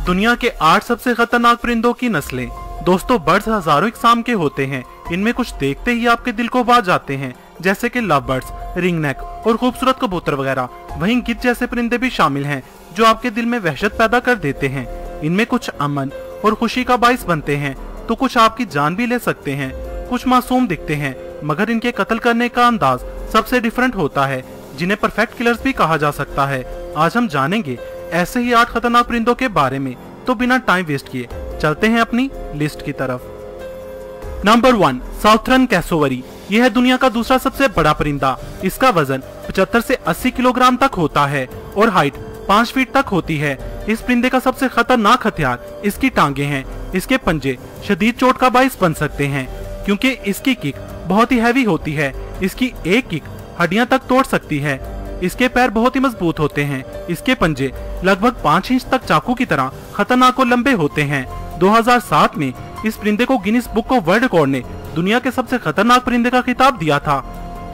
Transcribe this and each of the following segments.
दुनिया के 8 सबसे खतरनाक परिंदों की नस्लें। दोस्तों, बर्ड्स हजारों इकसाम के होते हैं। इनमें कुछ देखते ही आपके दिल को भा जाते हैं, जैसे कि लव बर्ड्स, रिंगनेक और खूबसूरत कबूतर वगैरह। वहीं गिद्ध जैसे परिंदे भी शामिल हैं जो आपके दिल में वहशत पैदा कर देते हैं। इनमें कुछ अमन और खुशी का बाइस बनते हैं तो कुछ आपकी जान भी ले सकते हैं। कुछ मासूम दिखते हैं मगर इनके कत्ल करने का अंदाज सबसे डिफरेंट होता है, जिन्हें परफेक्ट किलर्स भी कहा जा सकता है। आज हम जानेंगे ऐसे ही 8 खतरनाक परिंदों के बारे में, तो बिना टाइम वेस्ट किए चलते हैं अपनी लिस्ट की तरफ। Number 1, southern cassowary. यह है दुनिया का दूसरा सबसे बड़ा परिंदा। इसका वजन 75 से 80 किलोग्राम तक होता है और हाइट 5 फीट तक होती है। इस परिंदे का सबसे खतरनाक हथियार इसकी टांगे हैं। इसके पंजे शदीद चोट का बाइस बन सकते हैं क्योंकि इसकी किक बहुत ही हैवी होती है। इसकी एक किक हड्डियां तक तोड़ सकती है। इसके पैर बहुत ही मजबूत होते हैं। इसके पंजे लगभग 5 इंच तक चाकू की तरह खतरनाक और लंबे होते हैं। 2007 में इस परिंदे को Guinness book of world record ने दुनिया के सबसे खतरनाक परिंदे का खिताब दिया था।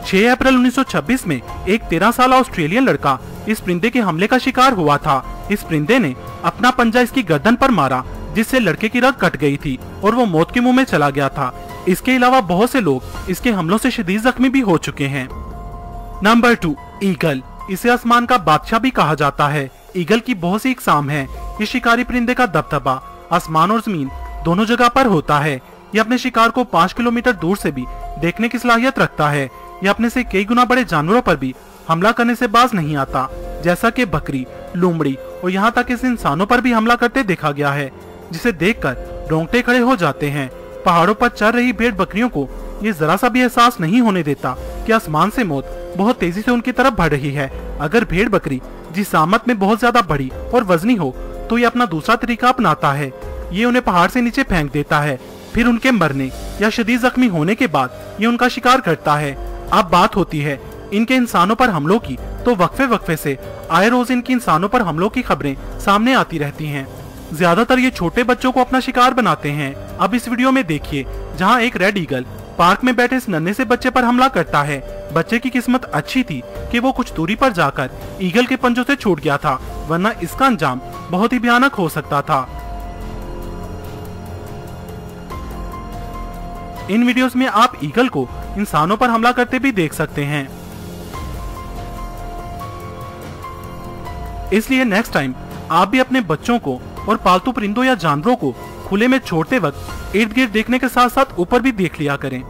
6 अप्रैल 1926 में एक 13 साल ऑस्ट्रेलियन लड़का इस परिंदे के हमले का शिकार हुआ था। इस परिंदे ने अपना पंजा इसकी गर्दन पर मारा, जिससे लड़के की रग कट गई थी और वो मौत के मुंह में चला गया था। इसके अलावा बहुत से लोग इसके हमलों से शदीद जख्मी भी हो चुके हैं। Number 2, eagle. इसे आसमान का बादशाह भी कहा जाता है। ईगल की बहुत सी इकसाम है। इस शिकारी परिंदे का दबदबा आसमान और जमीन दोनों जगह पर होता है। ये अपने शिकार को 5 किलोमीटर दूर से भी देखने की सलाहियत रखता है। ये अपने से कई गुना बड़े जानवरों पर भी हमला करने से बाज नहीं आता, जैसा कि बकरी, लोमड़ी और यहाँ तक इस इंसानों पर भी हमला करते देखा गया है, जिसे देखकर रोंगटे खड़े हो जाते हैं। पहाड़ों पर चल रही भेड़ बकरियों को ये जरा सा भी एहसास नहीं होने देता कि आसमान से मौत बहुत तेजी से उनकी तरफ बढ़ रही है। अगर भेड़ बकरी जिसामत में बहुत ज्यादा बड़ी और वजनी हो तो ये अपना दूसरा तरीका अपनाता है। ये उन्हें पहाड़ से नीचे फेंक देता है, फिर उनके मरने या शदीद जख्मी होने के बाद ये उनका शिकार करता है। अब बात होती है इनके इंसानों पर हमलों की, तो वक्फे वक्फे से आए रोज इनकी इंसानों पर हमलों की खबरें सामने आती रहती हैं। ज्यादातर ये छोटे बच्चों को अपना शिकार बनाते हैं। अब इस वीडियो में देखिए जहाँ एक रेड ईगल पार्क में बैठे इस नन्हे से बच्चे पर हमला करता है। बच्चे की किस्मत अच्छी थी कि वो कुछ दूरी पर जाकर ईगल के पंजों से छूट गया था, वरना इसका अंजाम बहुत ही भयानक हो सकता था। इन वीडियोस में आप ईगल को इंसानों पर हमला करते भी देख सकते हैं, इसलिए नेक्स्ट टाइम आप भी अपने बच्चों को और पालतू परिंदों या जानवरों को खुले में छोड़ते वक्त इर्द गिर्द देखने के साथ साथ ऊपर भी देख लिया करें।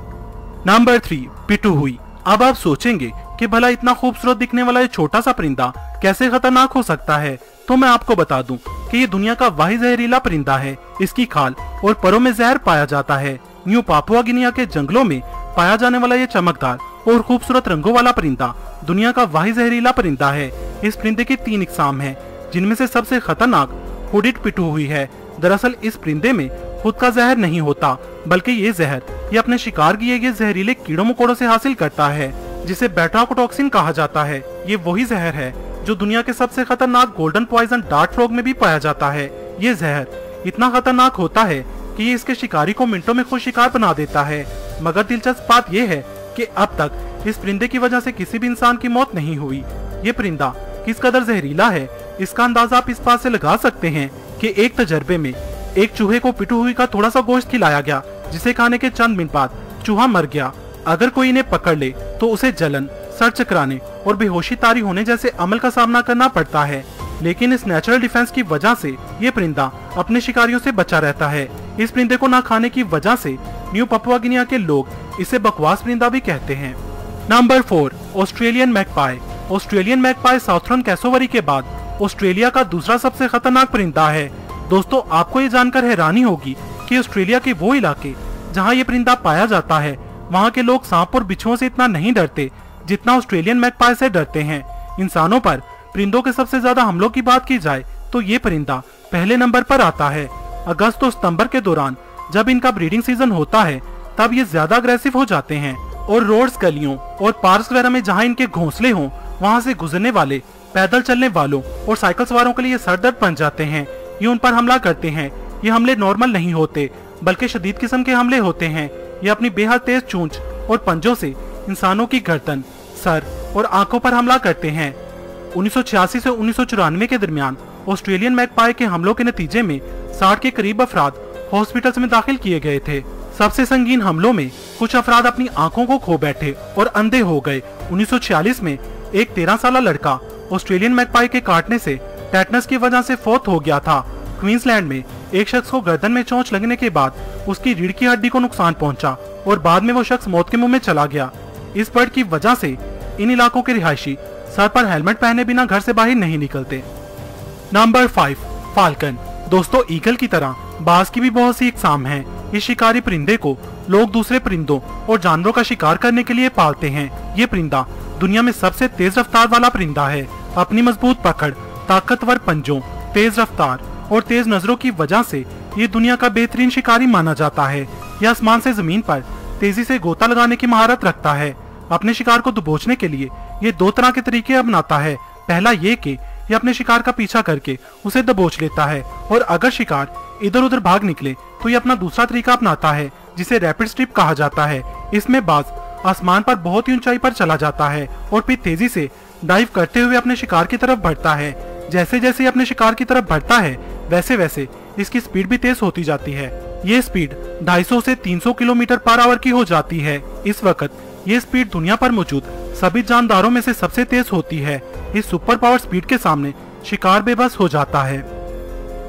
नंबर 3, पिटूहुई। अब आप सोचेंगे कि भला इतना खूबसूरत दिखने वाला ये छोटा सा परिंदा कैसे खतरनाक हो सकता है, तो मैं आपको बता दूं कि ये दुनिया का वाहिद जहरीला परिंदा है। इसकी खाल और परों में जहर पाया जाता है। न्यू पापुआ गिनिया के जंगलों में पाया जाने वाला ये चमकदार और खूबसूरत रंगों वाला परिंदा दुनिया का वाहिद जहरीला परिंदा है। इस परिंदे की 3 इकसाम है, जिनमें से सबसे खतरनाक हुडिड पिटूहुई है। दरअसल इस परिंदे में खुद का जहर नहीं होता, बल्कि ये जहर ये अपने शिकार किए गए जहरीले कीड़ों मकोड़ों से हासिल करता है, जिसे बेटाकोटॉक्सिन कहा जाता है। ये वही जहर है जो दुनिया के सबसे खतरनाक गोल्डन पॉइजन डार्ट फ्रॉग में भी पाया जाता है। ये जहर इतना खतरनाक होता है कि ये इसके शिकारी को मिनटों में खुद शिकार बना देता है। मगर दिलचस्प बात यह है कि अब तक इस परिंदे की वजह से किसी भी इंसान की मौत नहीं हुई। ये परिंदा किस कदर जहरीला है, इसका अंदाजा आप इस बात से लगा सकते हैं कि एक तजर्बे में एक चूहे को पिटूहुई का थोड़ा सा गोश्त खिलाया गया, जिसे खाने के चंद मिनट बाद चूहा मर गया। अगर कोई इन्हें पकड़ ले तो उसे जलन, सर चकराने और बेहोशी तारी होने जैसे अमल का सामना करना पड़ता है। लेकिन इस नेचुरल डिफेंस की वजह से ये परिंदा अपने शिकारियों से बचा रहता है। इस परिंदे को ना खाने की वजह से न्यू पपुआ गिनिया के लोग इसे बकवास परिंदा भी कहते हैं। Number 4, Australian magpie. Australian magpie southern cassowary के बाद ऑस्ट्रेलिया का दूसरा सबसे खतरनाक परिंदा है। दोस्तों, आपको ये जानकर हैरानी होगी कि ऑस्ट्रेलिया के वो इलाके जहाँ ये परिंदा पाया जाता है, वहाँ के लोग सांप और बिच्छुओं से इतना नहीं डरते जितना ऑस्ट्रेलियन मैगपाई से डरते हैं। इंसानों पर परिंदों के सबसे ज्यादा हमलों की बात की जाए तो ये परिंदा पहले नंबर पर आता है। अगस्त और सितंबर के दौरान जब इनका ब्रीडिंग सीजन होता है, तब ये ज्यादा अग्रेसिव हो जाते हैं और रोड्स, गलियों और पार्क्स वगैरह में जहाँ इनके घोंसले हों, वहाँ से गुजरने वाले, पैदल चलने वालों और साइकिल सवारों के लिए सरदर्द बन जाते हैं। ये उन पर हमला करते हैं। ये हमले नॉर्मल नहीं होते, बल्कि शदीद किस्म के हमले होते हैं। ये अपनी बेहद तेज चोंच और पंजों से इंसानों की गर्दन, सर और आंखों पर हमला करते हैं। 1986 से 1994 के दरमियान ऑस्ट्रेलियन मैगपाई के हमलों के नतीजे में 60 के करीब अफराद हॉस्पिटल्स में दाखिल किए गए थे। सबसे संगीन हमलों में कुछ अफराद अपनी आंखों को खो बैठे और अंधे हो गए। 1946 में एक 13 साल लड़का ऑस्ट्रेलियन मैगपाई के काटने से टेटनस की वजह से फौत हो गया था। क्वींसलैंड में एक शख्स को गर्दन में चोंच लगने के बाद उसकी रीढ़ की हड्डी को नुकसान पहुंचा और बाद में वो शख्स मौत के मुंह में चला गया। इस बर्ड की वजह से इन इलाकों के रिहायशी सर पर हेलमेट पहने बिना घर से बाहर नहीं निकलते। Number 5, falcon. दोस्तों, ईगल की तरह बाज की भी बहुत सी इकसाम हैं। इस शिकारी परिंदे को लोग दूसरे परिंदों और जानवरों का शिकार करने के लिए पालते हैं। ये परिंदा दुनिया में सबसे तेज रफ्तार वाला परिंदा है। अपनी मजबूत पकड़, ताकतवर पंजों, तेज रफ्तार और तेज नजरों की वजह से ये दुनिया का बेहतरीन शिकारी माना जाता है। यह आसमान से जमीन पर तेजी से गोता लगाने की महारत रखता है। अपने शिकार को दबोचने के लिए ये 2 तरह के तरीके अपनाता है। पहला ये कि ये अपने शिकार का पीछा करके उसे दबोच लेता है, और अगर शिकार इधर उधर भाग निकले तो ये अपना दूसरा तरीका अपनाता है जिसे रैपिड स्ट्रिप कहा जाता है। इसमें बाज आसमान पर बहुत ही ऊंचाई पर चला जाता है और फिर तेजी से डाइव करते हुए अपने शिकार की तरफ बढ़ता है। जैसे जैसे अपने शिकार की तरफ बढ़ता है वैसे वैसे इसकी स्पीड भी तेज होती जाती है। ये स्पीड 250 से 300 किलोमीटर पर आवर की हो जाती है। इस वक्त ये स्पीड दुनिया पर मौजूद सभी जानदारों में से सबसे तेज होती है। इस सुपर पावर स्पीड के सामने शिकार बेबस हो जाता है।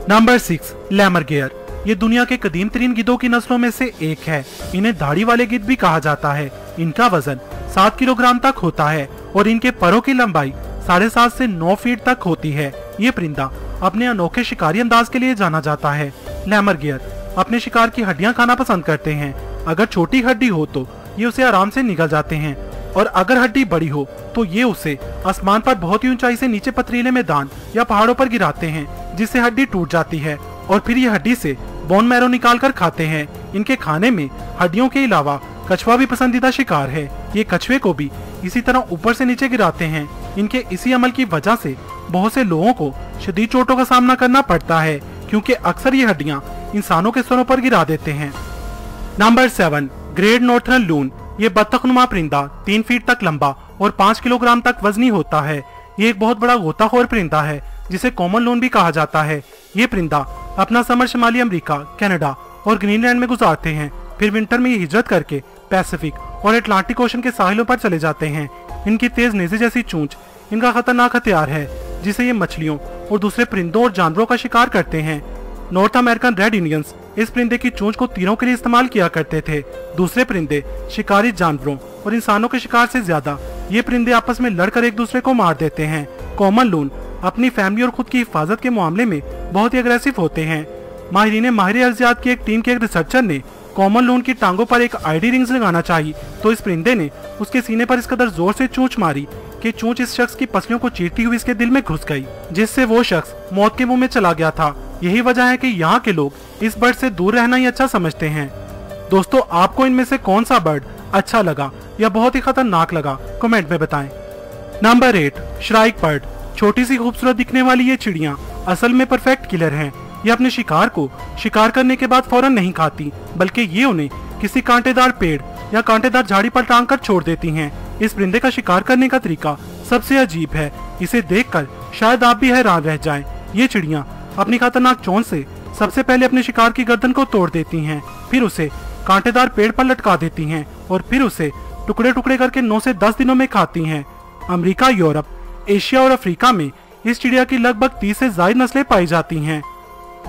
नंबर 6, लैमरगेयर। ये दुनिया के कदीम तरीन गिद्धों की नस्लों में से एक है। इन्हें दाढ़ी वाले गिद्ध भी कहा जाता है। इनका वजन 7 किलोग्राम तक होता है और इनके परों की लंबाई 7.5 से 9 फीट तक होती है। ये परिंदा अपने अनोखे शिकारी अंदाज के लिए जाना जाता है। लैमरगेयर अपने शिकार की हड्डियां खाना पसंद करते हैं। अगर छोटी हड्डी हो तो ये उसे आराम से निगल जाते हैं, और अगर हड्डी बड़ी हो तो ये उसे आसमान पर बहुत ही ऊंचाई से नीचे पथरीले मैदान या पहाड़ों पर गिराते हैं, जिससे हड्डी टूट जाती है और फिर ये हड्डी से बोन मैरो निकाल कर खाते हैं। इनके खाने में हड्डियों के अलावा कछुआ भी पसंदीदा शिकार है। ये कछुए को भी इसी तरह ऊपर से नीचे गिराते हैं। इनके इसी अमल की वजह से बहुत से लोगों को शदीद चोटों का सामना करना पड़ता है, क्योंकि अक्सर ये हड्डियां इंसानों के सरों पर गिरा देते हैं। नंबर 7, ग्रेट नॉर्थर्न लून। ये बत्तखनुमा परिंदा 3 फीट तक लंबा और 5 किलोग्राम तक वजनी होता है। ये एक बहुत बड़ा गोताखोर परिंदा है जिसे कॉमन लून भी कहा जाता है। ये परिंदा अपना समर शिमाली अमेरिका, कनाडा और ग्रीनलैंड में गुजारते हैं। फिर विंटर में ये हिजरत करके पैसिफिक और अटलांटिक ओशन के साहिलों पर चले जाते हैं। इनकी तेज नेज़े जैसी चोंच इनका खतरनाक हथियार है, जिसे ये मछलियों और दूसरे परिंदों और जानवरों का शिकार करते हैं। नॉर्थ अमेरिकन रेड इंडियंस इस परिंदे की चोंच को तीरों के लिए इस्तेमाल किया करते थे। दूसरे परिंदे शिकारी जानवरों और इंसानों के शिकार से ज्यादा ये परिंदे आपस में लड़कर एक दूसरे को मार देते हैं। कॉमन लून अपनी फैमिली और खुद की हिफाजत के मामले में बहुत ही अग्रेसिव होते हैं। माहिरीन माहिर अर्जियात की एक टीम के एक रिसर्चर ने कॉमन लून की टांगों पर एक आईडी रिंग्स लगाना चाहिए, तो इस परिंदे ने उसके सीने पर इस कदर जोर से चोंच मारी कि चोंच इस शख्स की पसलियों को चीरती हुई इसके दिल में घुस गई, जिससे वो शख्स मौत के मुंह में चला गया था। यही वजह है कि यहाँ के लोग इस बर्ड से दूर रहना ही अच्छा समझते हैं। दोस्तों, आपको इनमें से कौन सा बर्ड अच्छा लगा या बहुत ही खतरनाक लगा, कमेंट में बताएं। Number 8, shrike bird. छोटी सी खूबसूरत दिखने वाली ये चिड़िया असल में परफेक्ट किलर हैं। ये अपने शिकार को शिकार करने के बाद फौरन नहीं खाती, बल्कि ये उन्हें किसी कांटेदार पेड़ या कांटेदार झाड़ी पर टांग कर छोड़ देती हैं। इस परिंदे का शिकार करने का तरीका सबसे अजीब है। इसे देखकर शायद आप भी हैरान रह जाएं। ये चिड़िया अपनी खतरनाक चोंच से सबसे पहले अपने शिकार की गर्दन को तोड़ देती हैं, फिर उसे कांटेदार पेड़ पर लटका देती हैं और फिर उसे टुकड़े टुकड़े करके 9 से 10 दिनों में खाती हैं। अमेरिका, यूरोप, एशिया और अफ्रीका में इस चिड़िया की लगभग 30 से ज्यादा नस्लें पाई जाती हैं।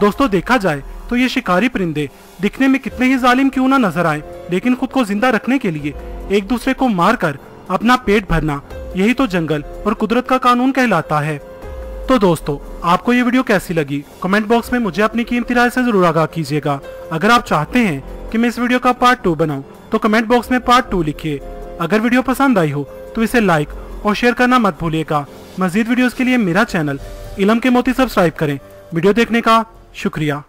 दोस्तों, देखा जाए तो ये शिकारी परिंदे दिखने में कितने ही जालिम क्यों ना नजर आए, लेकिन खुद को जिंदा रखने के लिए एक दूसरे को मारकर अपना पेट भरना, यही तो जंगल और कुदरत का कानून कहलाता है। तो दोस्तों, आपको ये वीडियो कैसी लगी, कमेंट बॉक्स में मुझे अपनी कीमती राय से जरूर आगाह कीजिएगा। अगर आप चाहते हैं कि मैं इस वीडियो का पार्ट 2 बनाऊं तो कमेंट बॉक्स में पार्ट 2 लिखिए। अगर वीडियो पसंद आई हो तो इसे लाइक और शेयर करना मत भूलिएगा। मजीद वीडियोस के लिए मेरा चैनल इलम के मोती सब्सक्राइब करें। वीडियो देखने का शुक्रिया।